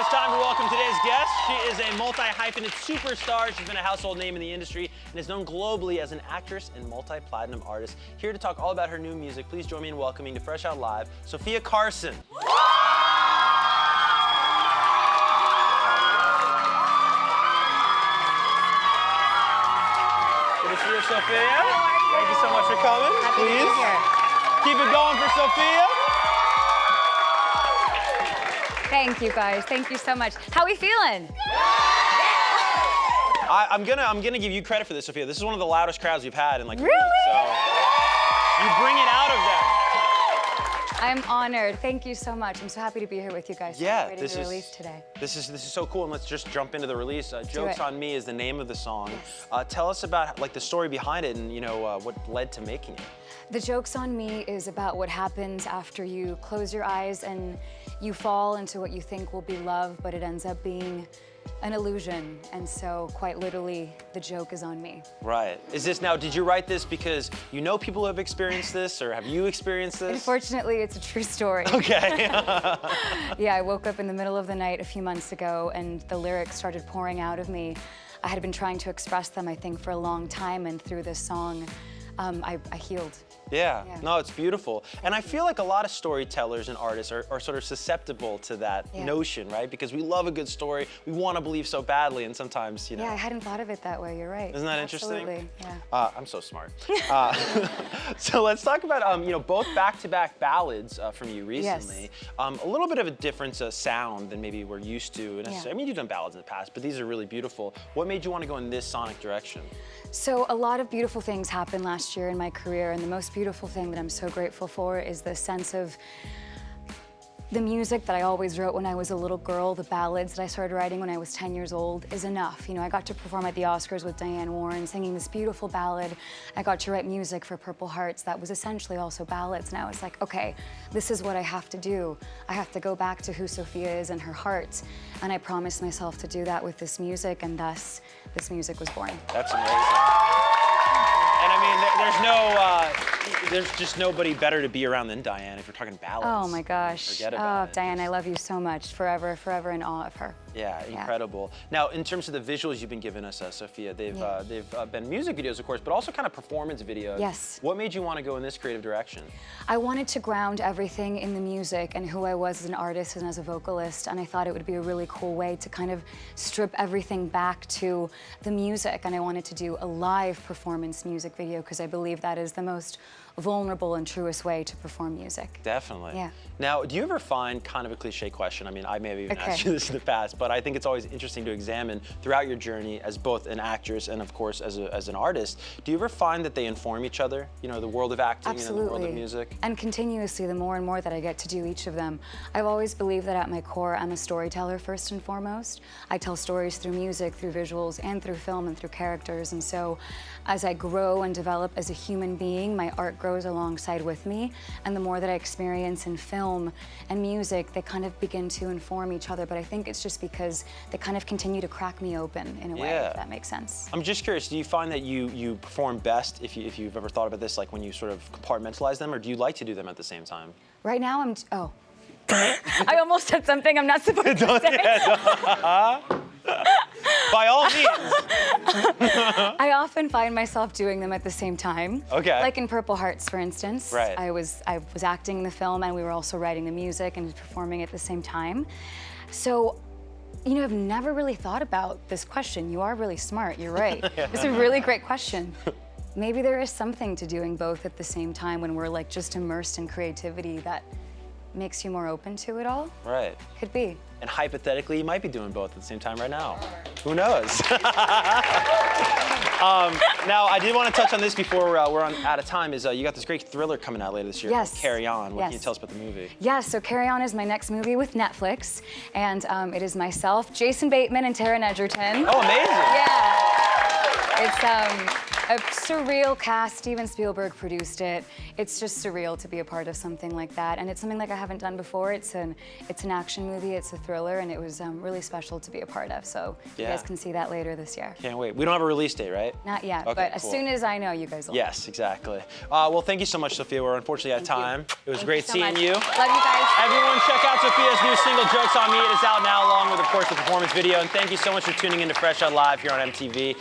it's time to welcome today's guest. She is a multi-hyphenate superstar. She's been a household name in the industry and is known globally as an actress and multi-platinum artist. Here to talk all about her new music, please join me in welcoming to Fresh Out Live, Sofia Carson. Good to see you, Sofia. Thank you so much for coming. Happy to be here. Keep it going for Sofia. Thank you, guys. Thank you so much. How are we feeling? I'm gonna give you credit for this, Sofia. This is one of the loudest crowds we've had in like Really? a week, so you bring it out of them. I'm honored. Thank you so much. I'm so happy to be here with you guys. Yeah, ready to release today. This is so cool, and let's just jump into the release. Jokes on Me is the name of the song. Yes. Tell us about like the story behind it and what led to making it. The Joke's on Me is about what happens after you close your eyes and you fall into what you think will be love, but it ends up being an illusion. And so quite literally, the joke is on me. Right. Did you write this because you know people who have experienced this, or have you experienced this? Unfortunately, it's a true story. Okay. Yeah, I woke up in the middle of the night a few months ago and the lyrics started pouring out of me. I had been trying to express them, I think, for a long time, and through this song, I healed. Yeah, no, it's beautiful. And I feel like a lot of storytellers and artists are sort of susceptible to that notion, right? Because we love a good story, we want to believe so badly, and sometimes, Yeah, I hadn't thought of it that way, you're right. Isn't that interesting? Absolutely, yeah. I'm so smart. So let's talk about, both back-to-back ballads from you recently. Yes. A little bit of a different sound than maybe we're used to. I mean, you've done ballads in the past, but these are really beautiful. What made you want to go in this sonic direction? So a lot of beautiful things happened last year in my career, and the most beautiful thing that I'm so grateful for is the sense of the music that I always wrote when I was a little girl, the ballads that I started writing when I was 10 years old is enough. I got to perform at the Oscars with Diane Warren singing this beautiful ballad. I got to write music for Purple Hearts that was essentially also ballads. And I was like, okay, this is what I have to do. I have to go back to who Sofia is and her heart. And I promised myself to do that with this music, and thus this music was born. That's amazing. And I mean, there's just nobody better to be around than Diane if you're talking ballads. Oh my gosh. Forget about it. Diane, I love you so much. Forever, forever in awe of her. Yeah, incredible. Now, in terms of the visuals you've been giving us, Sofia, they've been music videos, of course, but also kind of performance videos. Yes. What made you want to go in this creative direction? I wanted to ground everything in the music and who I was as an artist and as a vocalist, and I thought it would be a really cool way to kind of strip everything back to the music, and I wanted to do a live performance music video because I believe that is the most vulnerable and truest way to perform music. Definitely. Yeah. Now, do you ever find kind of a cliche question? I mean, I may have even asked you this in the past, but I think it's always interesting to examine throughout your journey as both an actress and, of course, as an artist. Do you ever find that they inform each other? The world of acting and the world of music? And continuously, the more and more that I get to do each of them. I've always believed that at my core, I'm a storyteller first and foremost. I tell stories through music, through visuals, and through film and through characters. And so, as I grow and develop as a human being, my art grows alongside with me, and the more that I experience in film and music, they kind of begin to inform each other, but I think it's just because they kind of continue to crack me open in a way, if that makes sense. I'm just curious, do you find that you perform best, if you've ever thought about this, like when you sort of compartmentalize them, or do you like to do them at the same time? Right now, I almost said something I'm not supposed to say. By all means. I often find myself doing them at the same time. Okay. Like in Purple Hearts, for instance. Right. I was acting in the film, and we were also writing the music and performing at the same time. So, I've never really thought about this question. You are really smart, you're right. It's a really great question. Maybe there is something to doing both at the same time when we're like just immersed in creativity that makes you more open to it all. Right. Could be. And hypothetically, you might be doing both at the same time right now. Who knows? Now, I did want to touch on this before we're out of time, is you got this great thriller coming out later this year called Carry On. What can you tell us about the movie? Yeah, so Carry On is my next movie with Netflix, and it is myself, Jason Bateman, and Taron Egerton. Oh, amazing. Yeah. a surreal cast. Steven Spielberg produced it. It's just surreal to be a part of something like that, and it's something like I haven't done before. It's an action movie, it's a thriller, and it was really special to be a part of. So you guys can see that later this year. Can't wait. We don't have a release date, right? Not yet, Okay, but cool. as soon as I know, you guys will. Yes, exactly. Well, thank you so much, Sophia. We're unfortunately out of time. It was great seeing you. Love you guys. Everyone, check out Sophia's new single, Joke's on Me. It is out now, along with, of course, the performance video. And thank you so much for tuning in to Fresh Out Live here on MTV.